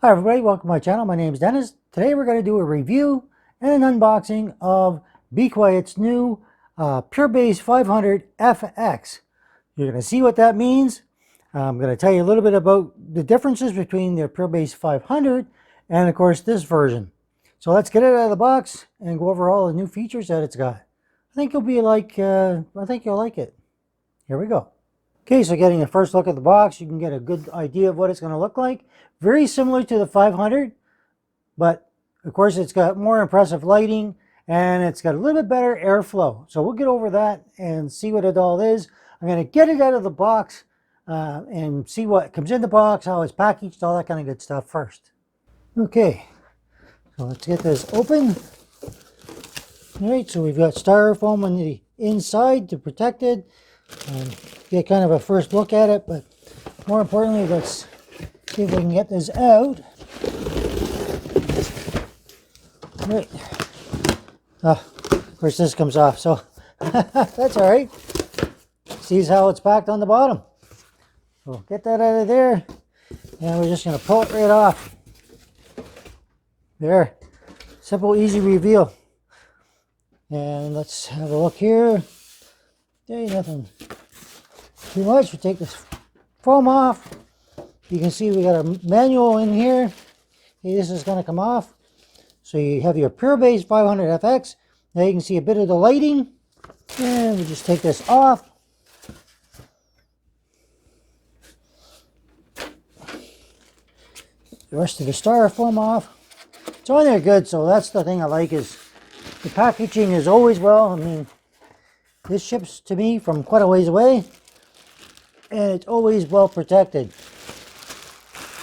Hi everybody, welcome to my channel. My name is Dennis. Today we're going to do a review and an unboxing of Be Quiet's new Pure Base 500 FX. You're going to see what that means. I'm going to tell you a little bit about the differences between the Pure Base 500 and of course this version. So let's get it out of the box and go over all the new features that it's got. I think you'll like it. Here we go. Okay, so getting a first look at the box, you can get a good idea of what it's going to look like. Very similar to the 500, but of course it's got more impressive lighting and it's got a little bit better airflow. So we'll get over that and see what it all is. I'm going to get it out of the box and see what comes in the box, how it's packaged, all that kind of good stuff first. Okay, so let's get this open. All right, so we've got styrofoam on the inside to protect it. Get kind of a first look at it, but more importantly, let's see if we can get this out. Right. Of course, this comes off, so that's all right. See how it's packed on the bottom. So get that out of there, and we're just going to pull it right off. There. Simple, easy reveal. And let's have a look here. There ain't nothing too much. We take this foam off. You can see we got a manual in here. Okay, this is going to come off. So you have your Pure Base 500 FX. Now you can see a bit of the lighting. And we just take this off. The rest of the styrofoam off. It's on there good, so that's the thing I like is the packaging is always well. I mean, this ships to me from quite a ways away, and it's always well protected.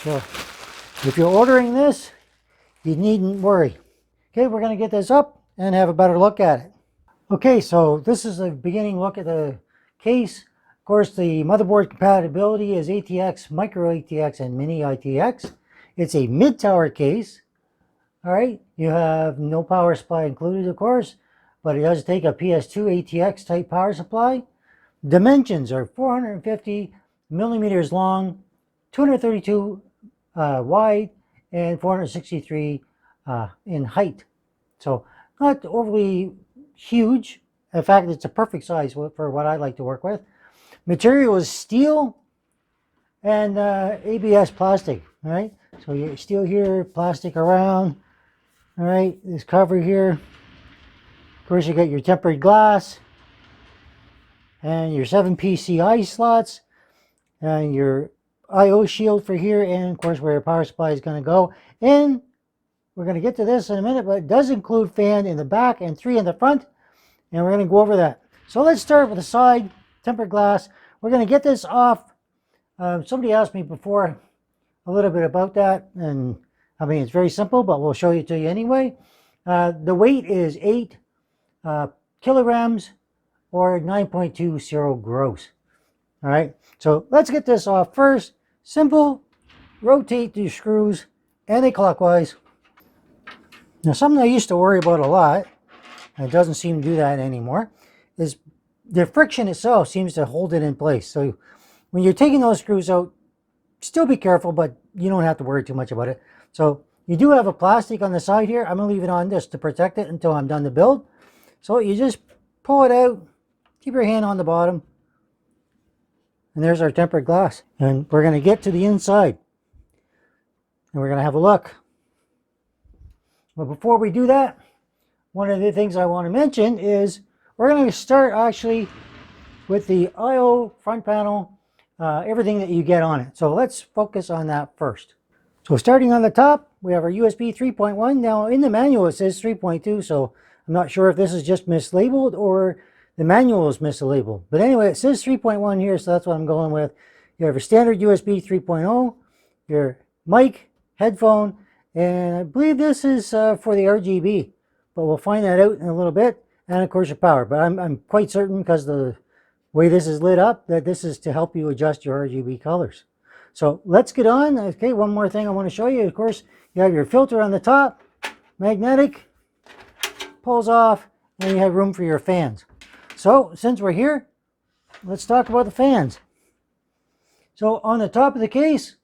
So if you're ordering this, you needn't worry. Okay, we're going to get this up and have a better look at it. Okay, so this is a beginning look at the case. Of course, the motherboard compatibility is ATX, Micro ATX, and Mini ITX. It's a mid-tower case. All right, you have no power supply included, of course, but it does take a PS2 ATX type power supply. Dimensions are 450 millimeters long, 232 wide, and 463 in height. So not overly huge. In fact, it's a perfect size for what I like to work with. Material is steel and ABS plastic. All right, so you steel here, plastic around. All right, this cover here. Of course, you got your tempered glass and your 7 PCI slots and your I/O shield for here, and of course where your power supply is going to go. And we're going to get to this in a minute, but it does include fan in the back and 3 in the front, and we're going to go over that. So let's start with the side tempered glass. We're going to get this off. Somebody asked me before a little bit about that, and I mean it's very simple, but we'll show you to you anyway. The weight is 8 kilograms or 9.20 gross. All right, so let's get this off first. Simple, rotate these screws anti-clockwise. Now something I used to worry about a lot, and it doesn't seem to do that anymore, is the friction itself seems to hold it in place. So when you're taking those screws out, still be careful, but you don't have to worry too much about it. So you do have a plastic on the side here. I'm going to leave it on this to protect it until I'm done the build. So you just pull it out, keep your hand on the bottom, and there's our tempered glass. And we're going to get to the inside, and we're going to have a look. But before we do that, one of the things I want to mention is we're going to start actually with the I/O front panel, everything that you get on it. So let's focus on that first. So starting on the top, we have our USB 3.1. Now in the manual it says 3.2, so I'm not sure if this is just mislabeled or the manual is mislabeled. But anyway, it says 3.1 here, so that's what I'm going with. You have your standard USB 3.0, your mic, headphone, and I believe this is for the RGB, but we'll find that out in a little bit. And of course your power, but I'm quite certain because the way this is lit up that this is to help you adjust your RGB colors. So let's get on. Okay, one more thing I want to show you. Of course, you have your filter on the top, magnetic, pulls off, and you have room for your fans. So since we're here, let's talk about the fans. So on the top of the case,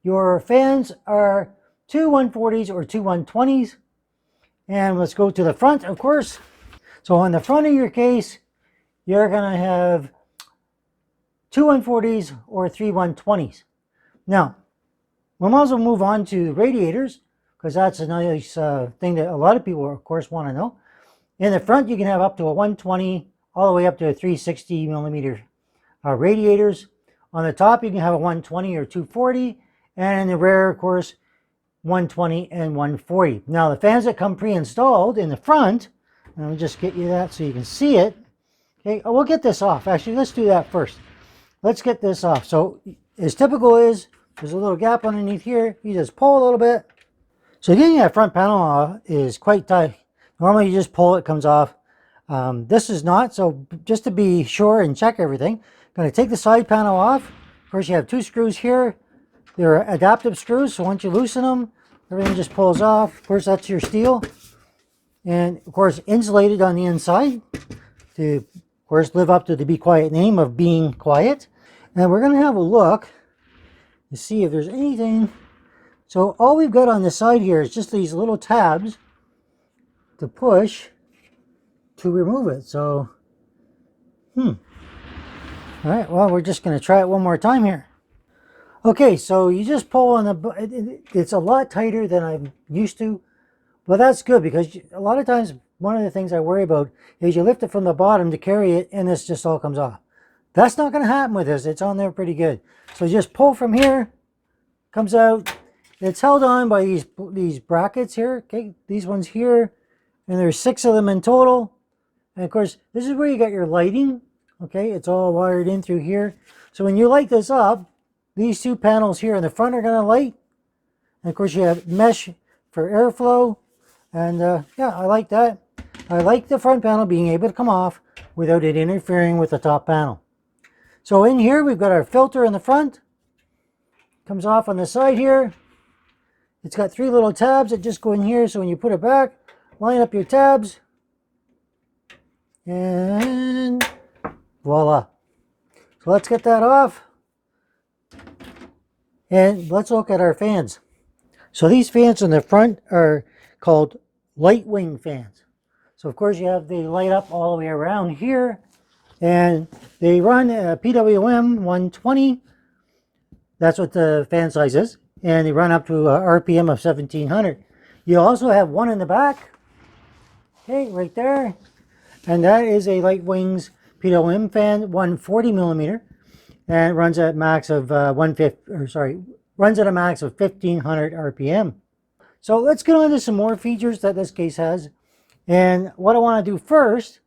your fans are two 140s or two 120s. And let's go to the front, of course. So on the front of your case, you're going to have two 140s or three 120s. Now, we might as well move on to radiators, because that's a nice thing that a lot of people, of course, want to know. In the front, you can have up to a 120 all the way up to a 360 millimeter radiators. On the top, you can have a 120 or 240, and in the rear, of course, 120 and 140. Now, the fans that come pre-installed in the front, and I'll just get you that so you can see it. Okay, we'll get this off. Actually, let's do that first. Let's get this off. So, as typical is, there's a little gap underneath here. You just pull a little bit. So getting that front panel off is quite tight. Normally, you just pull it, comes off. This is not. So just to be sure and check everything, I'm going to take the side panel off. Of course, you have two screws here. They're adaptive screws, so once you loosen them, everything just pulls off. Of course, that's your steel. And, of course, insulated on the inside to, of course, live up to the Be Quiet name of being quiet. And we're going to have a look to see if there's anything. So all we've got on the side here is just these little tabs to push to remove it. So, all right, well, we're just going to try it one more time here. Okay, so you just pull on the, it's a lot tighter than I'm used to, but that's good because a lot of times one of the things I worry about is you lift it from the bottom to carry it and this just all comes off. That's not going to happen with this. It's on there pretty good. So just pull from here, comes out. It's held on by these brackets here, okay, these ones here, and there's 6 of them in total. And of course, this is where you got your lighting, okay, it's all wired in through here. So when you light this up, these two panels here in the front are going to light. And of course, you have mesh for airflow. And yeah, I like that. I like the front panel being able to come off without it interfering with the top panel. So in here, we've got our filter in the front. Comes off on the side here. It's got 3 little tabs that just go in here. So when you put it back, line up your tabs. And voila. So let's get that off. And let's look at our fans. So these fans in the front are called light wing fans. So of course you have the light up all the way around here. And they run a PWM 120. That's what the fan size is. And they run up to a RPM of 1700. You also have one in the back. Okay, right there. And that is a Light Wings PWM fan, 140 millimeter. And it runs at max of runs at a max of 1500 RPM. So let's get on to some more features that this case has. And what I want to do first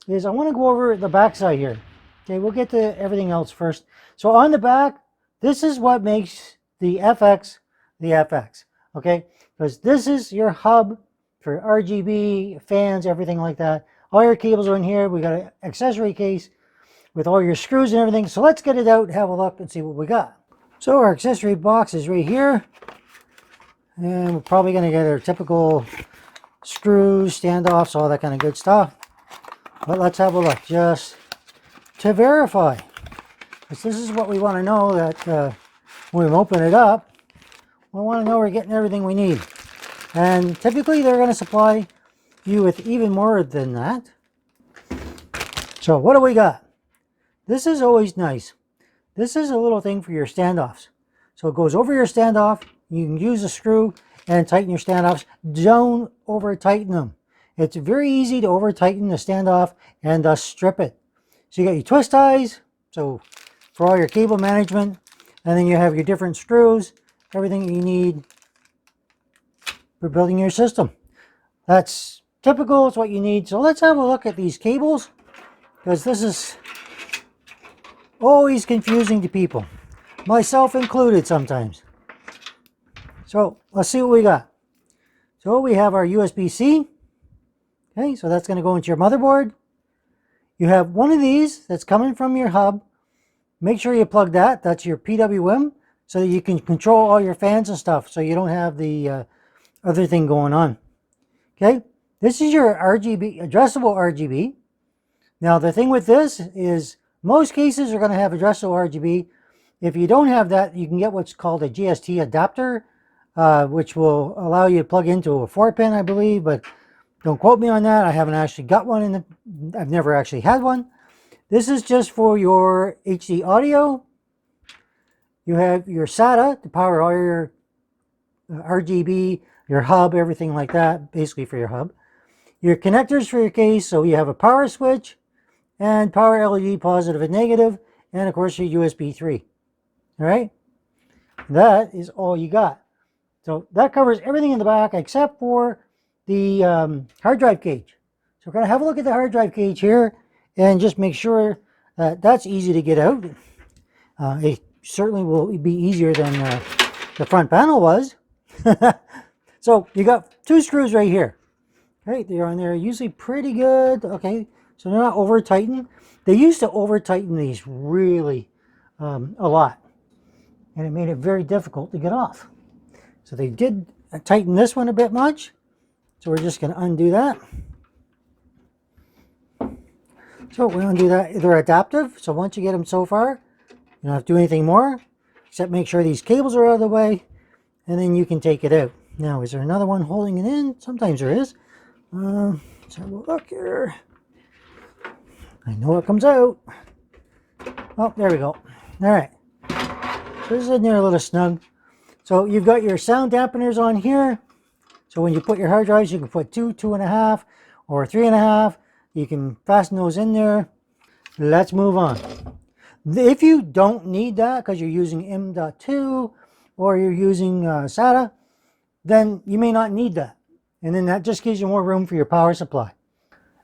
is I want to go over the back side here. Okay, we'll get to everything else first. So on the back, this is what makes the FX the FX. Okay, because this is your hub for RGB, fans, everything like that. All your cables are in here. We got an accessory case with all your screws and everything. So let's get it out, have a look, and see what we got. So our accessory box is right here. And we're probably going to get our typical screws, standoffs, all that kind of good stuff. But let's have a look just to verify. Because this is what we want to know, that when we open it up, we want to know we're getting everything we need. And typically they're going to supply you with even more than that. So what do we got? This is always nice. This is a little thing for your standoffs. So it goes over your standoff. You can use a screw and tighten your standoffs. Don't over tighten them. It's very easy to over tighten the standoff and thus strip it. So you got your twist ties, so for all your cable management, and then you have your different screws, everything you need for building your system. That's typical, it's what you need. So let's have a look at these cables, because this is always confusing to people, myself included sometimes. So let's see what we got. So we have our USB-C. Okay, so that's going to go into your motherboard. You have one of these that's coming from your hub. Make sure you plug that. That's your PWM, so that you can control all your fans and stuff, so you don't have the other thing going on. Okay, this is your RGB, addressable RGB. Now the thing with this is most cases are going to have addressable RGB, If you don't have that, you can get what's called a GST adapter, which will allow you to plug into a 4-pin, I believe, but don't quote me on that. I haven't actually got one I've never actually had one. This is just for your HD audio. You have your SATA to power all your RGB, your hub, everything like that, basically for your hub. Your connectors for your case, so you have a power switch and power LED positive and negative, and of course your USB 3. All right, that is all you got. So that covers everything in the back except for the hard drive cage. So we're going to have a look at the hard drive cage here and just make sure that that's easy to get out. It certainly will be easier than the front panel was. So you got 2 screws right here. Right, they're on there usually pretty good. Okay, so they're not over tightened. They used to over tighten these really a lot, and it made it very difficult to get off. So they did tighten this one a bit much. So we're just going to undo that. So we undo that. They're adaptive, so once you get them so far, you don't have to do anything more except make sure these cables are out of the way, and then you can take it out. Now, is there another one holding it in? Sometimes there is. Let's have a look here. I know it comes out. Oh, there we go. All right. So this is in there a little snug. So you've got your sound dampeners on here. So when you put your hard drives, you can put 2, 2.5, or 3.5. You can fasten those in there. Let's move on. If you don't need that because you're using M.2 or you're using SATA, then you may not need that. And then that just gives you more room for your power supply.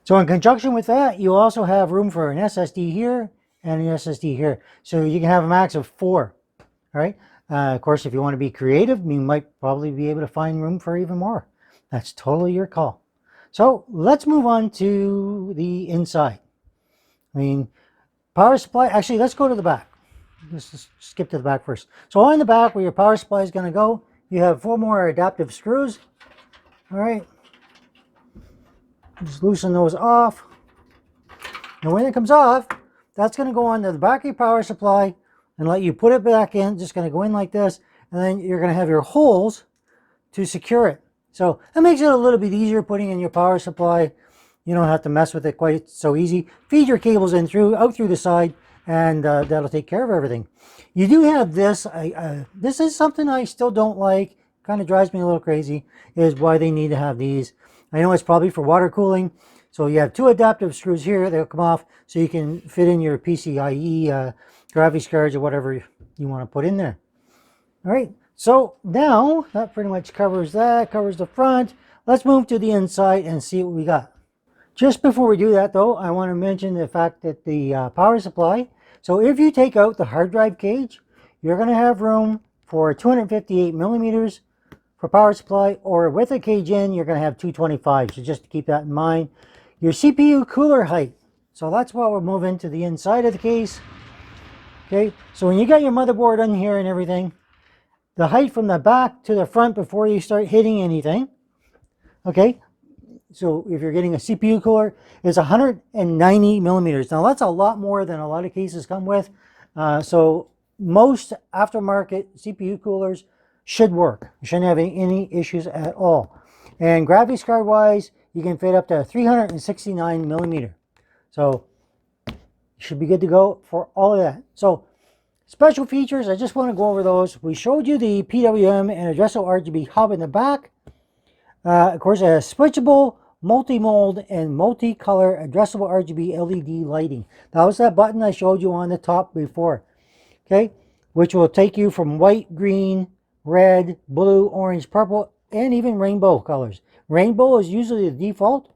So in conjunction with that, you also have room for an SSD here and an SSD here. So you can have a max of 4. All right. Of course, if you want to be creative, you might probably be able to find room for even more. That's totally your call. So let's move on to the inside. I mean, power supply. Actually, let's go to the back. Let's just skip to the back first. So on the back where your power supply is going to go, you have 4 more adaptive screws. All right, just loosen those off. And when it comes off, that's going to go onto the back of your power supply and let you put it back in. Just going to go in like this, and then you're going to have your holes to secure it. So that makes it a little bit easier putting in your power supply. You don't have to mess with it quite so easy. Feed your cables in out through the side, and that'll take care of everything. You do have this. This is something I still don't like. Kind of drives me a little crazy, is why they need to have these. I know it's probably for water cooling. So you have 2 adaptive screws here. They'll come off so you can fit in your PCIe graphics cards or whatever you want to put in there. All right. So now that pretty much covers that, covers the front. Let's move to the inside and see what we got. Just before we do that though, I want to mention the fact that the power supply. So if you take out the hard drive cage, you're going to have room for 258 millimeters for power supply, or with a cage in, you're going to have 225. So just to keep that in mind. Your CPU cooler height. So that's what we'll move into the inside of the case. Okay, so when you got your motherboard on here and everything, the height from the back to the front before you start hitting anything, okay, so if you're getting a CPU cooler, is 190 millimeters. Now that's a lot more than a lot of cases come with. So most aftermarket CPU coolers should work. You shouldn't have any issues at all. And graphics card wise, you can fit up to 369 millimeter. So you should be good to go for all of that. So special features, I just want to go over those. We showed you the PWM and addressable RGB hub in the back. Of course, it has switchable, multi-mode, and multi-color addressable RGB LED lighting. That was that button I showed you on the top before. Okay, which will take you from white, green, red, blue, orange, purple, and even rainbow colors. Rainbow is usually the default,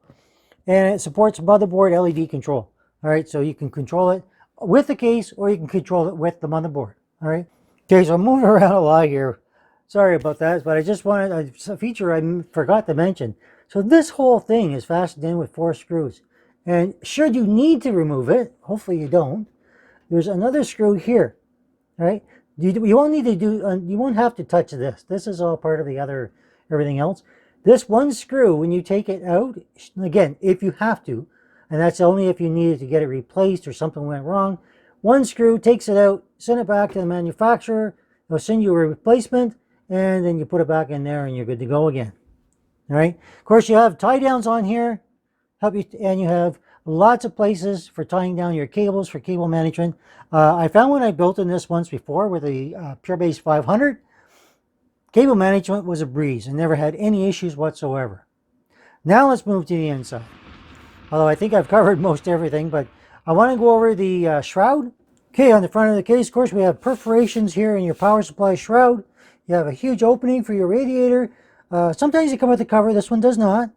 and it supports motherboard LED control. All right, so you can control it with the case, or you can control it with the motherboard. All right. Okay, so I'm moving around a lot here. Sorry about that, but I just wanted a feature I forgot to mention. So this whole thing is fastened in with 4 screws, and should you need to remove it, hopefully you don't, there's another screw here. All right. You won't need to do. You won't have to touch this. This is all part of the other everything else. This one screw, when you take it out, again, if you have to, and that's only if you needed to get it replaced or something went wrong, one screw takes it out, send it back to the manufacturer. They'll send you a replacement, and then you put it back in there and you're good to go again. All right. Of course, you have tie downs on here, help you, and you have lots of places for tying down your cables for cable management. I found when I built in this once before with a Pure Base 500, cable management was a breeze and never had any issues whatsoever. Now let's move to the inside. Although I think I've covered most everything, but I want to go over the shroud. Okay, on the front of the case, of course, we have perforations here in your power supply shroud. You have a huge opening for your radiator. Sometimes they come with the cover. This one does not.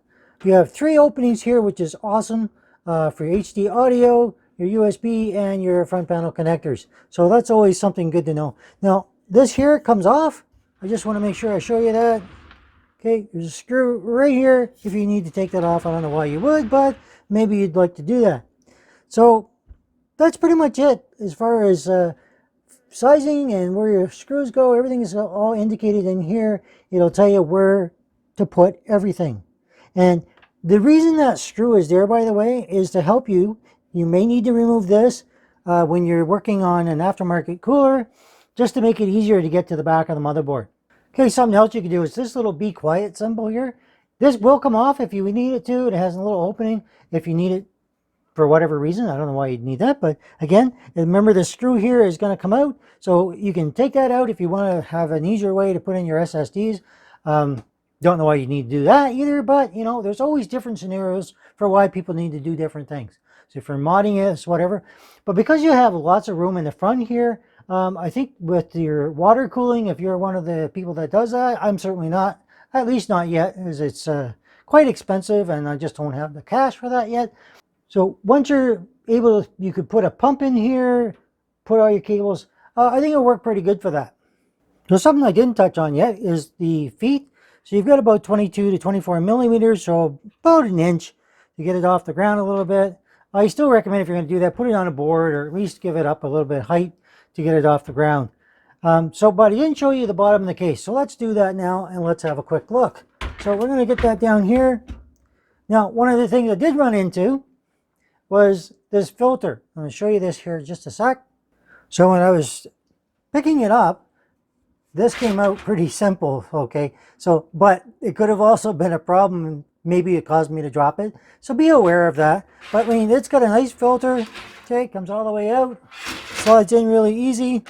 You have 3 openings here, which is awesome for your HD audio, your USB, and your front panel connectors. So that's always something good to know. Now, this here comes off. I just want to make sure I show you that. Okay, there's a screw right here. If you need to take that off, I don't know why you would, but maybe you'd like to do that. So that's pretty much it as far as sizing and where your screws go. Everything is all indicated in here. It'll tell you where to put everything. And the reason that screw is there, by the way, is to help you. You may need to remove this when you're working on an aftermarket cooler, just to make it easier to get to the back of the motherboard. Okay, something else you can do is this little be quiet symbol here. This will come off if you need it to. It has a little opening if you need it for whatever reason. I don't know why you'd need that, but again, remember the screw here is going to come out, so you can take that out if you want to have an easier way to put in your SSDs. Don't know why you need to do that either, but you know, there's always different scenarios for why people need to do different things. So if you're modding it, it's whatever. But because you have lots of room in the front here, I think with your water cooling, if you're one of the people that does that, I'm certainly not, at least not yet, as it's quite expensive and I just don't have the cash for that yet. So once you're able to, you could put a pump in here, put all your cables. I think it'll work pretty good for that. So something I didn't touch on yet is the feet. So you've got about 22 to 24 millimeters, so about an inch to get it off the ground a little bit. I still recommend if you're going to do that, put it on a board or at least give it up a little bit height to get it off the ground. But I didn't show you the bottom of the case. So let's do that now and let's have a quick look. So we're going to get that down here. Now, one of the things I did run into was this filter. I'm going to show you this here in just a sec. So when I was picking it up, this came out pretty simple, okay? So, but it could have also been a problem and maybe it caused me to drop it. So be aware of that. But I mean, it's got a nice filter, okay? Comes all the way out, slides in really easy,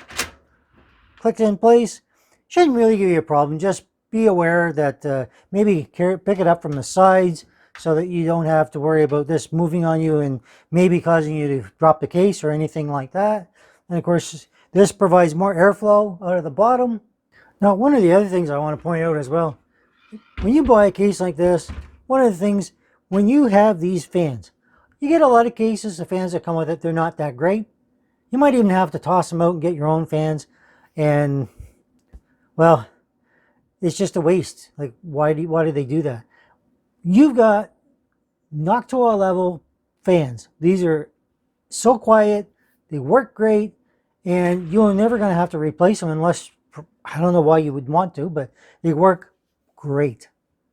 clicks in place. Shouldn't really give you a problem. Just be aware that maybe pick it up from the sides so that you don't have to worry about this moving on you and maybe causing you to drop the case or anything like that. And of course, this provides more airflow out of the bottom. Now, one of the other things I want to point out as well, when you buy a case like this, one of the things, when you have these fans, you get a lot of cases, the fans that come with it, they're not that great. You might even have to toss them out and get your own fans. And, well, it's just a waste. Like, why do they do that? You've got Noctua level fans. These are so quiet, they work great, and you're never going to have to replace them unless, I don't know why you would want to, but they work great.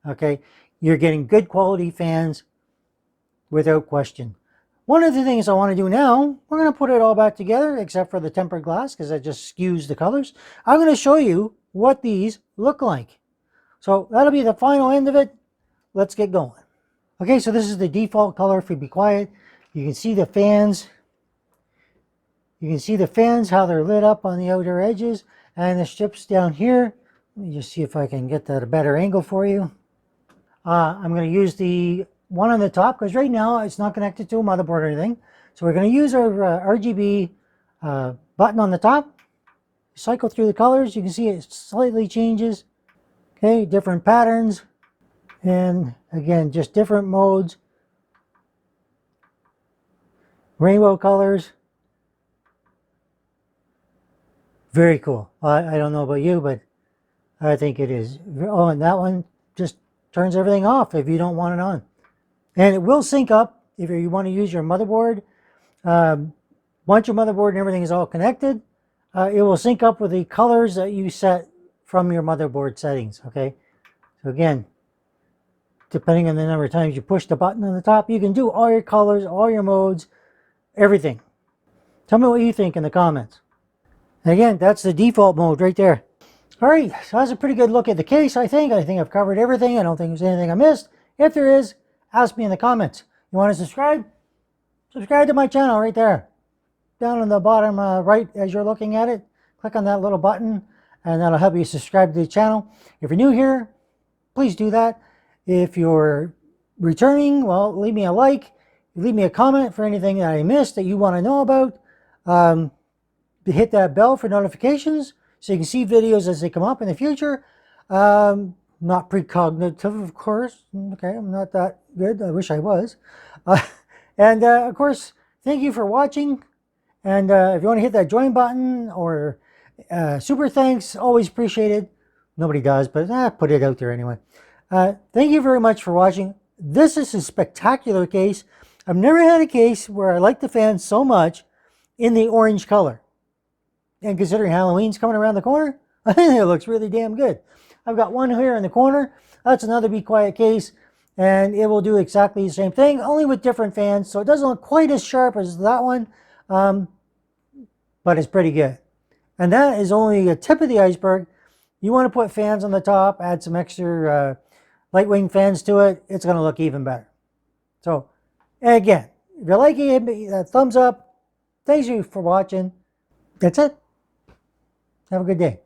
Okay, you're getting good quality fans without question. One of the things I want to do now, we're going to put it all back together except for the tempered glass because that just skews the colors. I'm going to show you what these look like. So that'll be the final end of it. Let's get going. Okay, so this is the default color for Be Quiet. You can see the fans. You can see the fans, how they're lit up on the outer edges, and the strips down here. Let me just see if I can get that a better angle for you. I'm going to use the one on the top because right now it's not connected to a motherboard or anything. So we're going to use our RGB button on the top. Cycle through the colors. You can see it slightly changes. Okay, different patterns. And again, just different modes. Rainbow colors. Very cool. I don't know about you, but I think it is. Oh, and that one just turns everything off if you don't want it on. And it will sync up if you want to use your motherboard. Once your motherboard and everything is all connected, it will sync up with the colors that you set from your motherboard settings, okay? So again, depending on the number of times you push the button on the top, you can do all your colors, all your modes, everything. Tell me what you think in the comments. And again, that's the default mode right there. All right, so that's a pretty good look at the case, I think. I think I've covered everything. I don't think there's anything I missed. If there is, ask me in the comments. You want to subscribe? Subscribe to my channel right there. Down on the bottom right as you're looking at it, click on that little button and that'll help you subscribe to the channel. If you're new here, please do that. If you're returning, well, leave me a like. Leave me a comment for anything that I missed that you want to know about. Hit that bell for notifications so you can see videos as they come up in the future. Not precognitive, of course. Okay, I'm not that good. I wish I was. And of course, thank you for watching. And if you want to hit that join button or super thanks, always appreciated. Nobody does, but put it out there anyway. Thank you very much for watching. This is a spectacular case. I've never had a case where I like the fan so much in the orange color. And considering Halloween's coming around the corner, I think it looks really damn good. I've got one here in the corner. That's another Be Quiet case. And it will do exactly the same thing, only with different fans. So it doesn't look quite as sharp as that one. But it's pretty good. And that is only a tip of the iceberg. You want to put fans on the top, add some extra light wing fans to it, it's going to look even better. So, again, if you're liking it, give me a thumbs up. Thanks you for watching. That's it. Have a good day.